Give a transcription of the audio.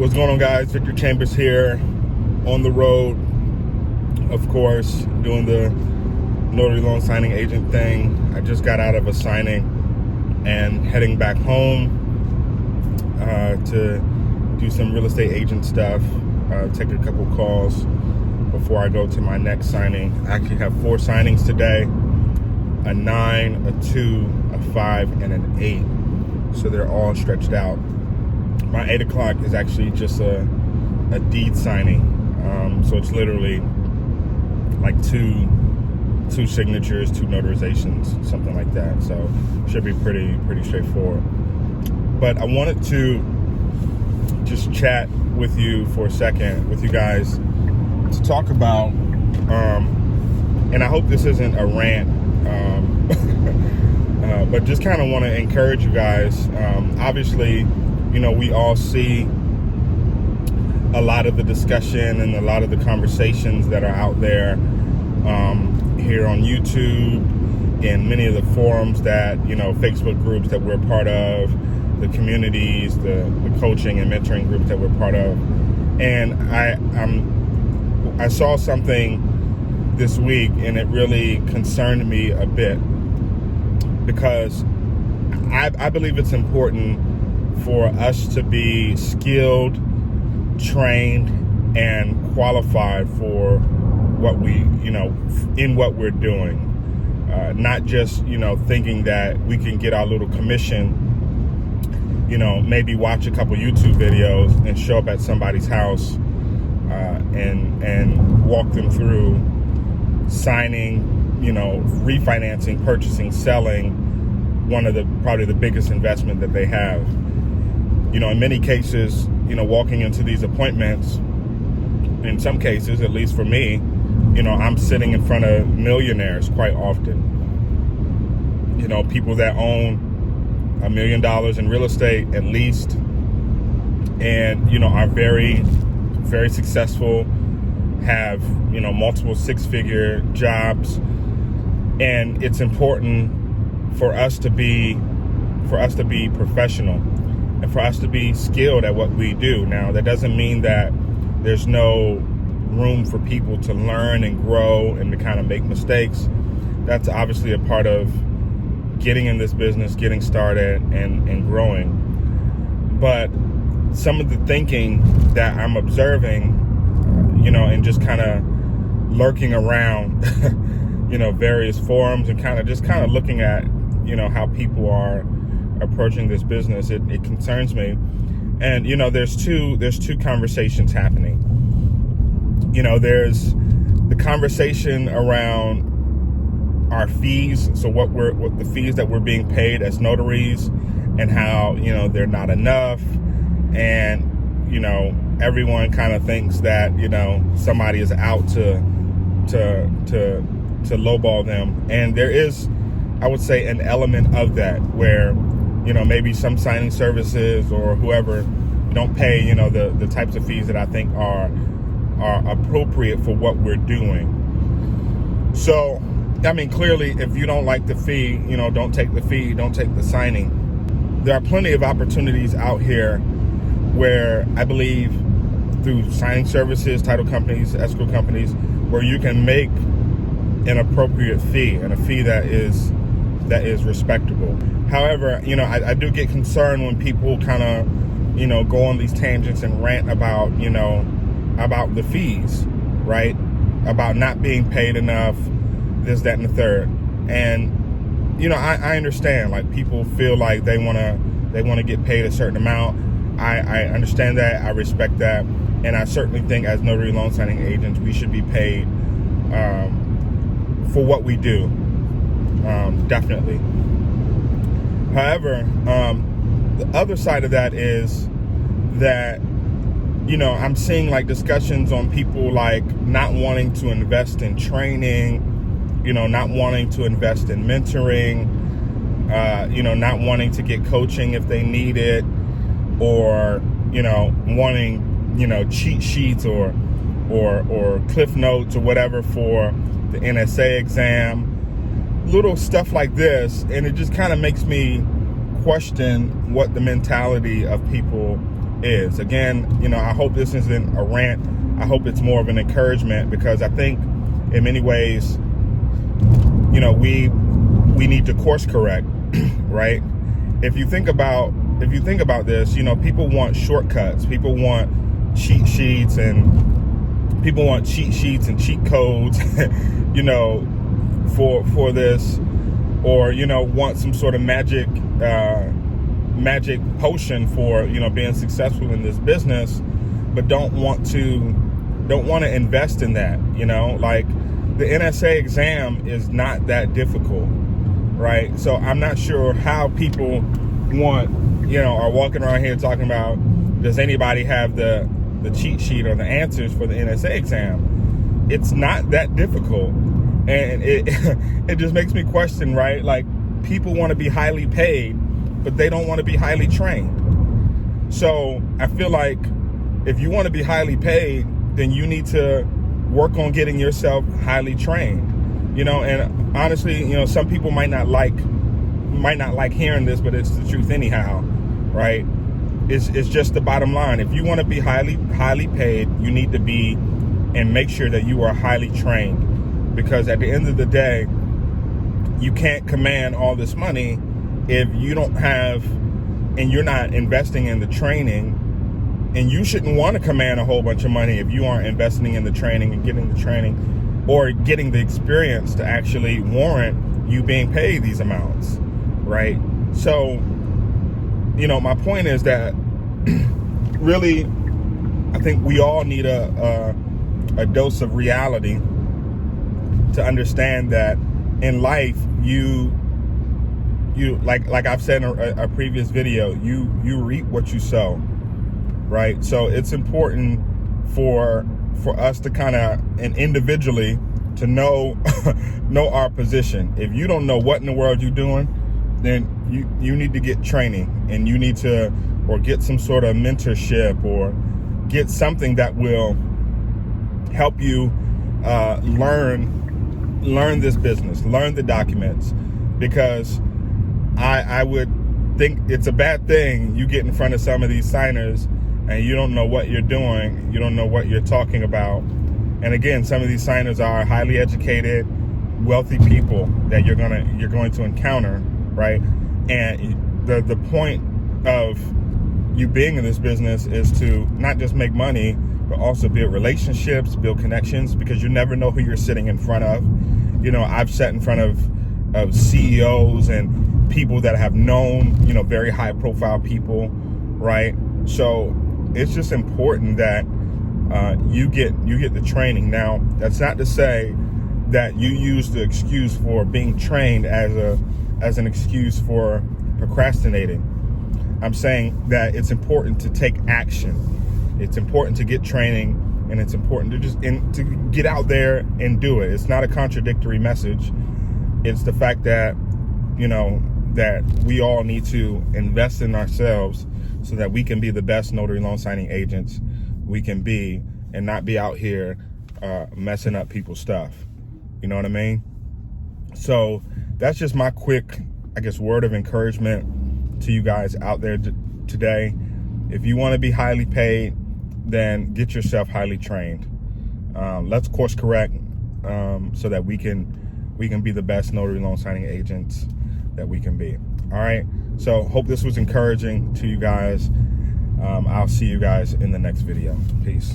What's going on, guys? Victor Chambers here, on the road, of course, doing the notary loan signing agent thing. I just got out of a signing and heading back home to do some real estate agent stuff, take a couple calls before I go to my next signing. I actually have 4 signings today, a 9, a 2, a 5, and an 8. So they're all stretched out. My 8 o'clock is actually just a deed signing. So it's literally like two signatures, 2 notarizations, something like that. So should be pretty straightforward. But I wanted to just chat with you for a second, with you guys, to talk about, and I hope this isn't a rant, but just kind of want to encourage you guys. Obviously, you know, we all see a lot of the discussion and a lot of the conversations that are out there here on YouTube, and many of the forums that, you know, Facebook groups that we're part of, the communities, the coaching and mentoring groups that we're part of. And I saw something this week, and it really concerned me a bit, because I believe it's important for us to be skilled, trained, and qualified for what we, you know, in what we're doing. Not just, you know, thinking that we can get our little commission, you know, maybe watch a couple YouTube videos and show up at somebody's house and walk them through signing, you know, refinancing, purchasing, selling one of the probably the biggest investment that they have. You know, in many cases, you know, walking into these appointments, in some cases, at least for me, you know, I'm sitting in front of millionaires quite often. You know, people that own $1 million in real estate at least, and, you know, are very, very successful, have, you know, multiple 6-figure jobs. And it's important for us to be professional, and for us to be skilled at what we do. Now, that doesn't mean that there's no room for people to learn and grow and to kind of make mistakes. That's obviously a part of getting in this business, getting started, and growing. But some of the thinking that I'm observing, you know, and just kind of lurking around, you know, various forums, and kind of looking at, you know, how people are approaching this business, it concerns me. And, you know, there's two conversations happening. You know, there's the conversation around our fees, so what the fees that we're being paid as notaries, and how, you know, they're not enough, and, you know, everyone kind of thinks that, you know, somebody is out to lowball them. And there is, I would say, an element of that where, you know, maybe some signing services or whoever don't pay, you know, the types of fees that I think are appropriate for what we're doing. So, I mean, clearly, if you don't like the fee, you know, don't take the fee, don't take the signing. There are plenty of opportunities out here where I believe through signing services, title companies, escrow companies, where you can make an appropriate fee, and a fee that is respectable. However, you know, I do get concerned when people kind of, you know, go on these tangents and rant about, you know, about the fees, right? About not being paid enough, this, that, and the third. And, you know, I understand, like, people feel like they want to get paid a certain amount. I understand that. I respect that. And I certainly think as notary loan signing agents, we should be paid for what we do. Definitely. However, the other side of that is that, you know, I'm seeing like discussions on people like not wanting to invest in training, you know, not wanting to invest in mentoring, you know, not wanting to get coaching if they need it, or, you know, wanting, you know, cheat sheets or cliff notes or whatever for the NSA exam, little stuff like this. And it just kind of makes me question what the mentality of people is. Again, you know, I hope this isn't a rant. I hope it's more of an encouragement, because I think in many ways, you know, we need to course correct, right? If you think about this, you know, people want shortcuts. People want cheat sheets and cheat codes, you know, for this, or, you know, want some sort of magic potion for, you know, being successful in this business, but don't want to invest in that. You know, like the NSA exam is not that difficult, right? So I'm not sure how people are walking around here talking about, does anybody have the cheat sheet or the answers for the NSA exam? It's not that difficult. And it just makes me question, right? Like, people want to be highly paid, but they don't want to be highly trained. So I feel like if you want to be highly paid, then you need to work on getting yourself highly trained. You know, and honestly, you know, some people might not like hearing this, but it's the truth anyhow, right? It's just the bottom line. If you want to be highly paid, you need to be and make sure that you are highly trained. Because at the end of the day, you can't command all this money if you don't have, and you're not investing in the training. And you shouldn't want to command a whole bunch of money if you aren't investing in the training and getting the training or getting the experience to actually warrant you being paid these amounts, right? So, you know, my point is that really, I think we all need a dose of reality to understand that in life, you like I've said in a previous video, you reap what you sow, right? So it's important for us to kind of, and individually, to know our position. If you don't know what in the world you're doing, then you need to get training, and you need to, or get some sort of mentorship, or get something that will help you learn this business, learn the documents. Because I would think it's a bad thing you get in front of some of these signers and you don't know what you're doing, you don't know what you're talking about. And again, some of these signers are highly educated, wealthy people that you're going to encounter, right? And the point of you being in this business is to not just make money, but also build relationships, build connections, because you never know who you're sitting in front of. You know, I've sat in front of CEOs and people that have known, you know, very high profile people, right? So it's just important that you get the training. Now, that's not to say that you use the excuse for being trained as an excuse for procrastinating. I'm saying that it's important to take action. It's important to get training, and it's important to get out there and do it. It's not a contradictory message. It's the fact that, you know, that we all need to invest in ourselves so that we can be the best notary loan signing agents we can be, and not be out here messing up people's stuff. You know what I mean? So that's just my quick, I guess, word of encouragement to you guys out there today. If you want to be highly paid, then get yourself highly trained. Let's course correct so that we can be the best notary loan signing agents that we can be. All right. So hope this was encouraging to you guys. I'll see you guys in the next video. Peace.